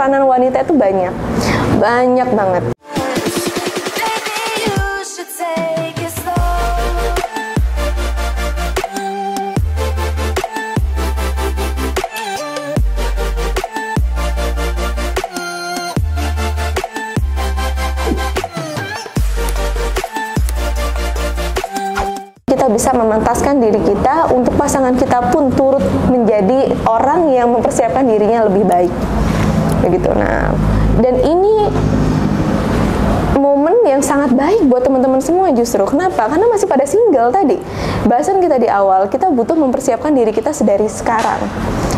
peranan wanita itu banyak banget. Kita bisa memantaskan diri kita untuk pasangan kita pun turut menjadi orang yang mempersiapkan dirinya lebih baik, begitu. Nah, dan ini momen yang sangat baik buat teman-teman semua justru. Kenapa? Karena masih pada single tadi. Bahasan kita di awal, kita butuh mempersiapkan diri kita sedari sekarang.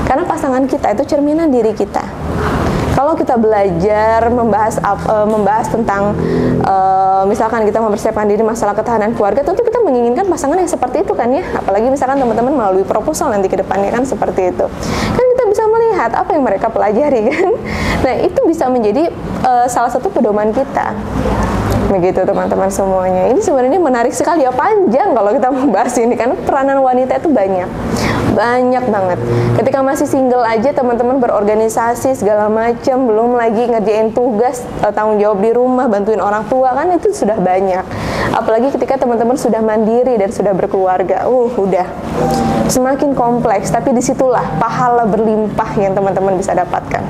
Karena pasangan kita itu cerminan diri kita. Kalau kita belajar membahas tentang misalkan kita mempersiapkan diri masalah ketahanan keluarga, tentu kita menginginkan pasangan yang seperti itu kan ya. Apalagi misalkan teman-teman melalui proposal nanti ke depannya kan seperti itu. Kan kita bisa melihat apa yang mereka pelajari kan. Nah, itu bisa menjadi salah satu pedoman kita. Begitu teman-teman semuanya. Ini sebenarnya menarik sekali ya, panjang kalau kita membahas ini karena peranan wanita itu banyak banget. Ketika masih single aja teman-teman berorganisasi segala macam, belum lagi ngerjain tugas, tanggung jawab di rumah, bantuin orang tua, kan itu sudah banyak. Apalagi ketika teman-teman sudah mandiri dan sudah berkeluarga, udah semakin kompleks. Tapi disitulah pahala berlimpah yang teman-teman bisa dapatkan.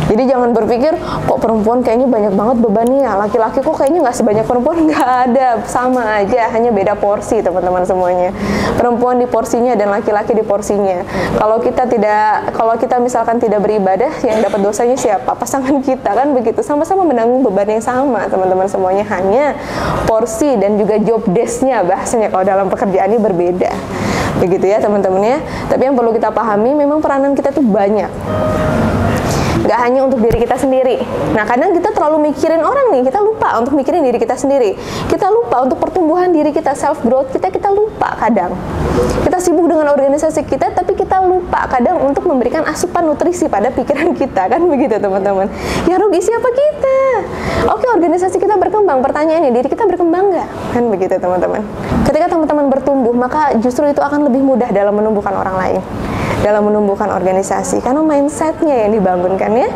Jadi jangan berpikir, kok perempuan kayaknya banyak banget bebannya, laki-laki kok kayaknya nggak sebanyak perempuan. Nggak ada, sama aja, hanya beda porsi teman-teman semuanya. Perempuan di porsinya dan laki-laki di porsinya. Kalau kita misalkan tidak beribadah, yang dapat dosanya siapa? Pasangan kita kan begitu, sama-sama menanggung beban yang sama teman-teman semuanya. Hanya porsi dan juga job desk-nya bahasanya kalau dalam pekerjaan ini berbeda. Begitu ya teman-teman ya. Tapi yang perlu kita pahami, memang peranan kita tuh banyak. Gak hanya untuk diri kita sendiri. Nah, kadang kita terlalu mikirin orang nih, kita lupa untuk mikirin diri kita sendiri. Kita lupa untuk pertumbuhan diri kita, self growth kita lupa kadang. Kita sibuk dengan organisasi kita, tapi kita lupa kadang untuk memberikan asupan nutrisi pada pikiran kita, kan begitu teman-teman. Yang rugi siapa kita? Oke, organisasi kita berkembang, pertanyaannya diri kita berkembang nggak? Kan begitu teman-teman. Ketika teman-teman bertumbuh, maka justru itu akan lebih mudah dalam menumbuhkan orang lain, dalam menumbuhkan organisasi, karena mindsetnya yang dibangunkan ya,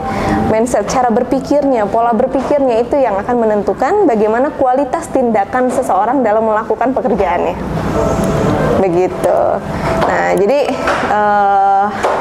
mindset, cara berpikirnya, pola berpikirnya itu yang akan menentukan bagaimana kualitas tindakan seseorang dalam melakukan pekerjaannya, begitu. Nah, jadi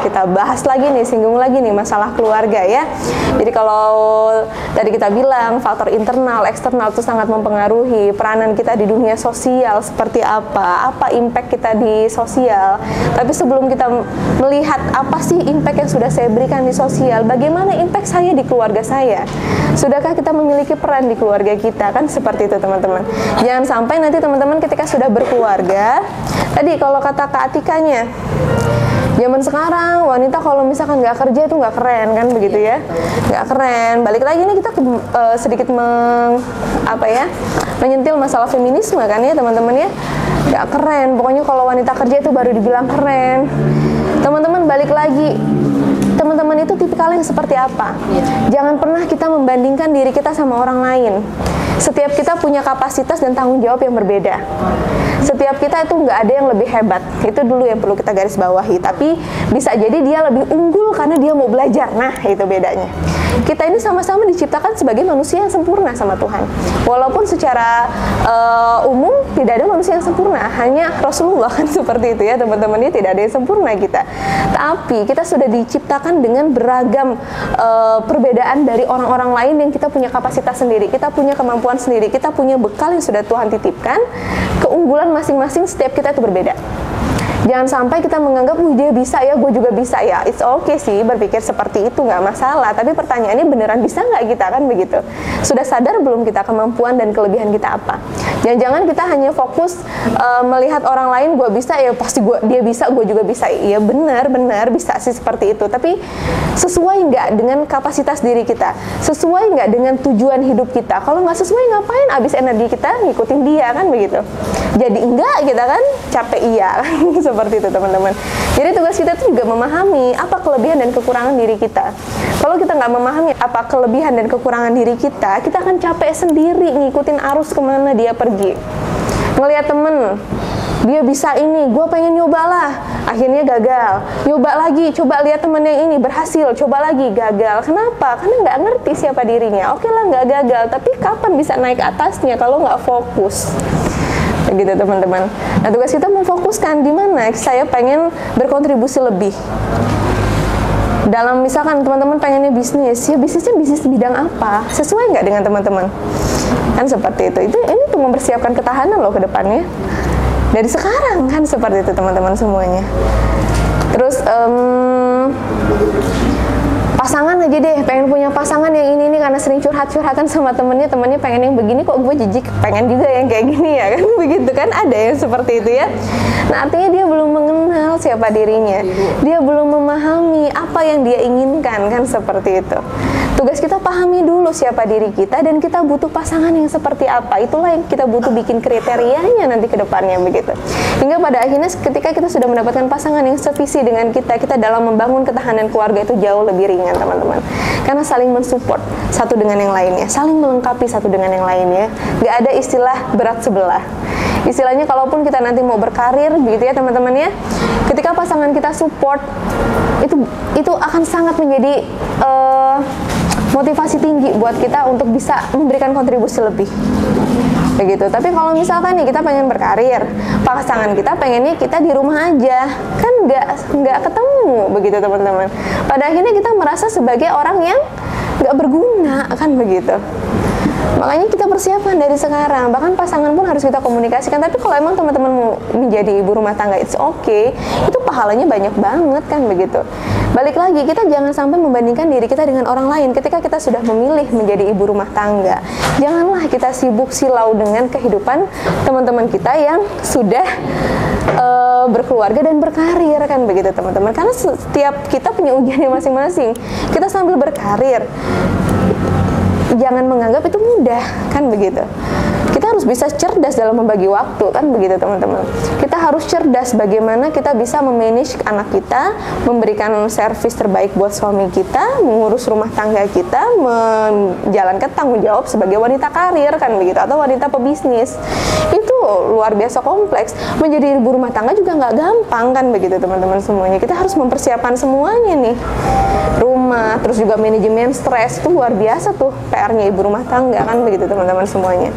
kita bahas lagi nih, singgung lagi nih masalah keluarga ya. Jadi kalau tadi kita bilang faktor internal, eksternal itu sangat mempengaruhi peranan kita di dunia sosial seperti apa impact kita di sosial. Tapi sebelum kita melihat apa sih impact yang sudah saya berikan di sosial, bagaimana impact saya di keluarga saya, sudahkah kita memiliki peran di keluarga kita, kan seperti itu teman-teman. Jangan sampai nanti teman-teman ketika sudah berkeluarga, tadi kalau kata Kak Atikanya, zaman sekarang wanita kalau misalkan nggak kerja itu nggak keren kan begitu ya, nggak keren. Balik lagi nih kita sedikit menyentil masalah feminisme kan ya teman-teman ya, nggak keren. Pokoknya kalau wanita kerja itu baru dibilang keren. Teman-teman balik lagi, teman-teman itu tipikal yang seperti apa? Jangan pernah kita membandingkan diri kita sama orang lain. Setiap kita punya kapasitas dan tanggung jawab yang berbeda. Setiap kita itu nggak ada yang lebih hebat. Itu dulu yang perlu kita garis bawahi. Tapi bisa jadi dia lebih unggul karena dia mau belajar. Nah, itu bedanya. Kita ini sama-sama diciptakan sebagai manusia yang sempurna sama Tuhan. Walaupun secara umum tidak ada manusia yang sempurna. Hanya Rasulullah kan seperti itu ya teman-teman. Ini tidak ada yang sempurna kita. Tapi kita sudah diciptakan dengan beragam perbedaan dari orang-orang lain yang kita punya kapasitas sendiri. Kita punya kemampuan sendiri. Kita punya bekal yang sudah Tuhan titipkan. Keunggulan masing-masing setiap kita itu berbeda. Jangan sampai kita menganggap, dia bisa ya, gue juga bisa ya. It's okay sih berpikir seperti itu, nggak masalah. Tapi pertanyaannya beneran bisa nggak kita, kan begitu. Sudah sadar belum kita kemampuan dan kelebihan kita apa? Jangan-jangan kita hanya fokus melihat orang lain, gue bisa ya, pasti dia bisa, gue juga bisa. Iya benar bisa sih seperti itu. Tapi sesuai nggak dengan kapasitas diri kita? Sesuai nggak dengan tujuan hidup kita? Kalau nggak sesuai, ngapain habis energi kita ngikutin dia, kan begitu. Jadi enggak kita kan capek iya seperti itu teman-teman. Jadi tugas kita itu juga memahami apa kelebihan dan kekurangan diri kita. Kalau kita nggak memahami apa kelebihan dan kekurangan diri kita akan capek sendiri ngikutin arus kemana dia pergi. Ngelihat temen dia bisa ini, gue pengen nyoba lah, akhirnya gagal. Nyoba lagi, coba lihat temen yang ini berhasil, coba lagi, gagal. Kenapa? Karena nggak ngerti siapa dirinya. Oke lah, nggak gagal, tapi kapan bisa naik atasnya kalau nggak fokus? Begitu teman-teman. Nah, tugas kita memfokuskan di mana saya pengen berkontribusi lebih. Dalam misalkan teman-teman pengennya bisnis, ya bisnisnya bisnis bidang apa? Sesuai nggak dengan teman-teman? Kan seperti itu. Ini tuh mempersiapkan ketahanan loh ke depannya. Dari sekarang kan seperti itu teman-teman semuanya. Terus pasangan aja deh, pengen punya pasangan yang ini karena sering curhat-curhatan sama temennya pengen yang begini, kok gue jijik, pengen juga yang kayak gini ya kan. Begitu kan, ada yang seperti itu ya. Nah, artinya dia belum mengenal siapa dirinya, dia belum memahami apa yang dia inginkan kan, seperti itu. Tugas kita pahami dulu siapa diri kita dan kita butuh pasangan yang seperti apa. Itulah yang kita butuh bikin kriterianya nanti ke depannya begitu. Hingga pada akhirnya ketika kita sudah mendapatkan pasangan yang sevisi dengan kita dalam membangun ketahanan keluarga itu jauh lebih ringan teman-teman. Karena saling mensupport satu dengan yang lainnya, saling melengkapi satu dengan yang lainnya. Gak ada istilah berat sebelah. Istilahnya kalaupun kita nanti mau berkarir begitu ya teman-teman ya, ketika pasangan kita support itu akan sangat menjadi motivasi tinggi buat kita untuk bisa memberikan kontribusi lebih begitu. Tapi kalau misalkan nih kita pengen berkarir, pasangan kita pengennya kita di rumah aja, kan nggak ketemu begitu teman-teman. Pada akhirnya kita merasa sebagai orang yang nggak berguna kan begitu. Makanya kita persiapkan dari sekarang. Bahkan pasangan pun harus kita komunikasikan. Tapi kalau emang teman-teman mau menjadi ibu rumah tangga, it's okay. Itu pahalanya banyak banget kan begitu. Balik lagi, kita jangan sampai membandingkan diri kita dengan orang lain ketika kita sudah memilih menjadi ibu rumah tangga. Janganlah kita sibuk silau dengan kehidupan teman-teman kita yang sudah berkeluarga dan berkarir kan begitu teman-teman. Karena setiap kita punya ujiannya masing-masing. Kita sambil berkarir, jangan menganggap itu mudah kan begitu. Kita harus bisa cerdas dalam membagi waktu kan begitu teman-teman. Kita harus cerdas bagaimana kita bisa memanage anak kita, memberikan servis terbaik buat suami kita, mengurus rumah tangga kita, menjalankan tanggung jawab sebagai wanita karir kan begitu, atau wanita pebisnis. Itu luar biasa kompleks. Menjadi ibu rumah tangga juga nggak gampang kan begitu teman-teman semuanya. Kita harus mempersiapkan semuanya nih, rumah, terus juga manajemen stres, itu luar biasa tuh PR-nya ibu rumah tangga kan begitu teman-teman semuanya.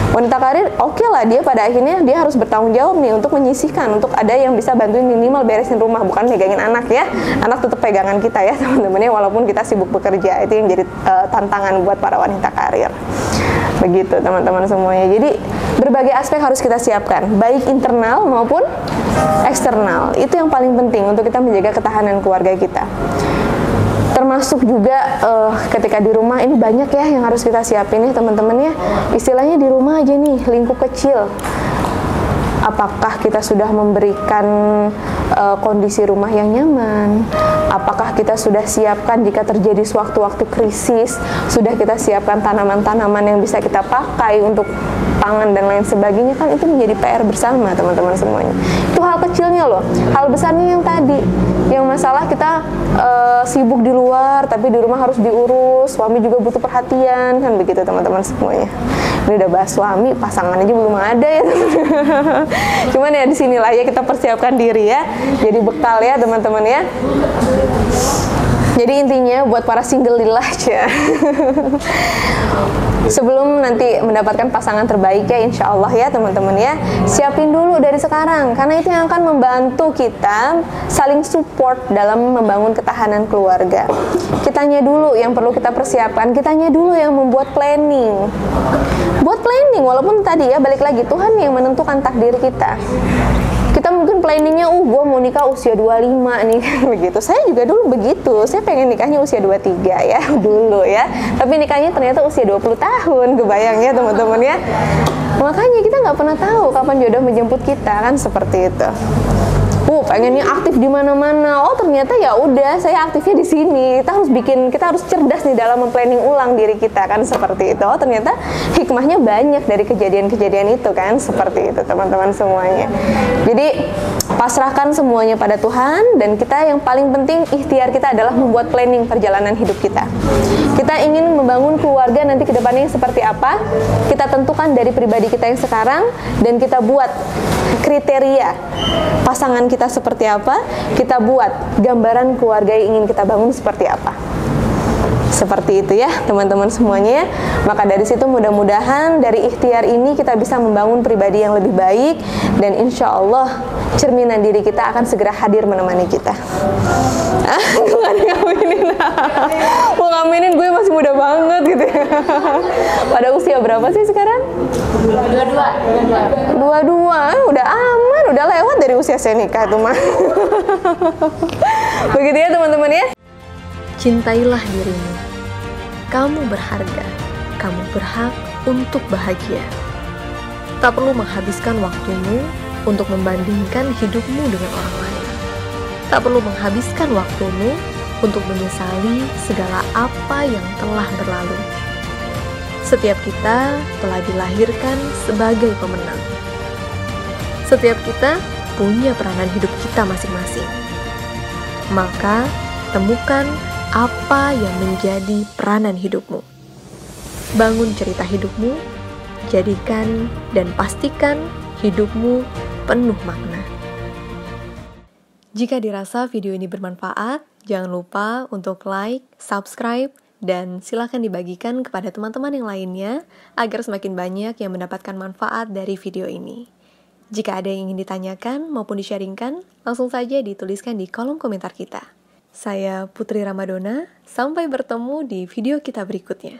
Wanita karir oke lah, dia pada akhirnya dia harus bertanggung jawab nih untuk menyisihkan, untuk ada yang bisa bantuin minimal beresin rumah, bukan megangin anak ya. Anak tetap pegangan kita ya teman-teman ya, walaupun kita sibuk bekerja. Itu yang jadi tantangan buat para wanita karir begitu teman-teman semuanya. Jadi berbagai aspek harus kita siapkan, baik internal maupun eksternal. Itu yang paling penting untuk kita menjaga ketahanan keluarga kita. Termasuk juga ketika di rumah ini banyak ya yang harus kita siapin ya teman-teman ya. Istilahnya di rumah aja nih, lingkup kecil. Apakah kita sudah memberikan kondisi rumah yang nyaman? Apakah kita sudah siapkan jika terjadi sewaktu-waktu krisis? Sudah kita siapkan tanaman-tanaman yang bisa kita pakai untuk pangan dan lain sebagainya? Kan itu menjadi PR bersama teman-teman semuanya. Itu hal kecilnya loh. Hal besarnya yang tadi, yang masalah kita sibuk di luar tapi di rumah harus diurus, suami juga butuh perhatian kan begitu teman-teman semuanya. Ini udah bahas suami, pasangan aja belum ada ya. Cuman ya disinilah ya kita persiapkan diri ya, jadi bekal ya teman-teman ya. Jadi intinya buat para single lillah aja. Sebelum nanti mendapatkan pasangan terbaik ya insya Allah ya teman-teman ya, siapin dulu dari sekarang, karena itu yang akan membantu kita saling support dalam membangun ketahanan keluarga. Kitanya dulu yang perlu kita persiapkan, kitanya dulu yang membuat planning. Buat planning, walaupun tadi ya balik lagi Tuhan yang menentukan takdir kita. Kita mungkin planningnya, gue mau nikah usia 25 nih, begitu. Saya juga dulu begitu, saya pengen nikahnya usia 23 ya, dulu ya. Tapi nikahnya ternyata usia 20 tahun, kebayang ya teman-teman ya. Makanya kita nggak pernah tahu kapan jodoh menjemput kita, kan seperti itu. pengennya aktif di mana-mana. Oh, ternyata ya udah, saya aktifnya di sini. Kita harus cerdas nih dalam memplanning ulang diri kita kan, seperti itu. Oh, ternyata hikmahnya banyak dari kejadian-kejadian itu kan, seperti itu teman-teman semuanya. Jadi pasrahkan semuanya pada Tuhan, dan kita yang paling penting ikhtiar kita adalah membuat planning perjalanan hidup kita. Kita ingin membangun keluarga nanti ke depannya seperti apa, kita tentukan dari pribadi kita yang sekarang, dan kita buat kriteria pasangan kita seperti apa, kita buat gambaran keluarga yang ingin kita bangun seperti apa. Seperti itu ya teman-teman semuanya. Maka dari situ mudah-mudahan dari ikhtiar ini kita bisa membangun pribadi yang lebih baik, dan insya Allah cerminan diri kita akan segera hadir menemani kita. Gue gak ngaminin. Mau ngaminin gue masih muda banget gitu ya. Pada usia berapa sih sekarang? 22. Udah aman, udah lewat dari usia saya nikah tuh mah. Begitu ya teman-teman ya. Cintailah dirimu. Kamu berharga. Kamu berhak untuk bahagia. Tak perlu menghabiskan waktumu untuk membandingkan hidupmu dengan orang lain. Tak perlu menghabiskan waktumu untuk menyesali segala apa yang telah berlalu. Setiap kita telah dilahirkan sebagai pemenang. Setiap kita punya peranan hidup kita masing-masing. Maka, temukan apa yang menjadi peranan hidupmu. Bangun cerita hidupmu, jadikan dan pastikan hidupmu penuh makna. Jika dirasa video ini bermanfaat, jangan lupa untuk like, subscribe, dan silakan dibagikan kepada teman-teman yang lainnya agar semakin banyak yang mendapatkan manfaat dari video ini. Jika ada yang ingin ditanyakan maupun di-sharingkan, langsung saja dituliskan di kolom komentar kita. Saya Putri Ramadona, sampai bertemu di video kita berikutnya.